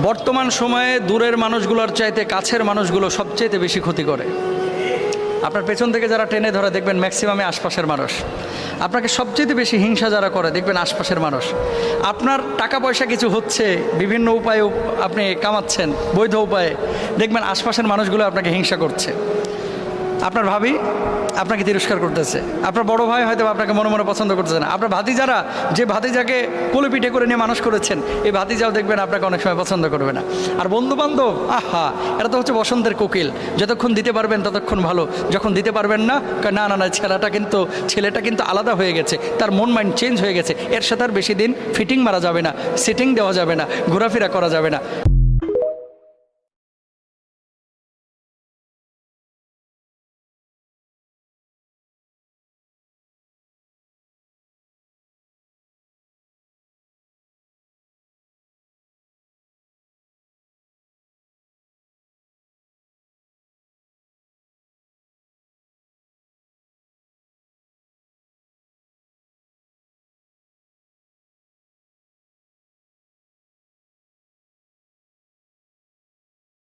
বর্তমান সময়ে দূরের মানুষগুলোর চাইতে কাছের মানুষগুলো সবচেয়ে বেশি ক্ষতি করে। আপনার পেছন থেকে যারা টেনে ধরে দেখবেন ম্যাক্সিমামে আশপাশের মানুষ। আপনাকে সবচেয়ে বেশি হিংসা যারা করে দেখবেন আশপাশের মানুষ। আপনার টাকা পয়সা কিছু হচ্ছে, বিভিন্ন উপায়ে আপনি কামাচ্ছেন বৈধ উপায়ে, দেখবেন আশপাশের মানুষগুলো আপনাকে হিংসা করছে। আপনার ভাবি আপনাকে তিরস্কার করতেছে, আপনার বড় ভাই হয়তো আপনাকে মনে মনে পছন্দ করতেছে না, আপনার ভাতিজারা যে ভাতিজাকে কোলে পিঠে করে নিয়ে মানুষ করেছেন এই ভাতিজাও দেখবেন আপনাকে অনেক সময় পছন্দ করবে না। আর বন্ধু বান্ধব, আহা, এটা তো হচ্ছে বসন্তের কোকিল, যতক্ষণ দিতে পারবেন ততক্ষণ ভালো, যখন দিতে পারবেন না না না না ছেলেটা কিন্তু আলাদা হয়ে গেছে, তার মন মাইন্ড চেঞ্জ হয়ে গেছে, এর সাথে আর বেশি দিন ফিটিং মারা যাবে না, সিটিং দেওয়া যাবে না, ঘোরাফেরা করা যাবে না।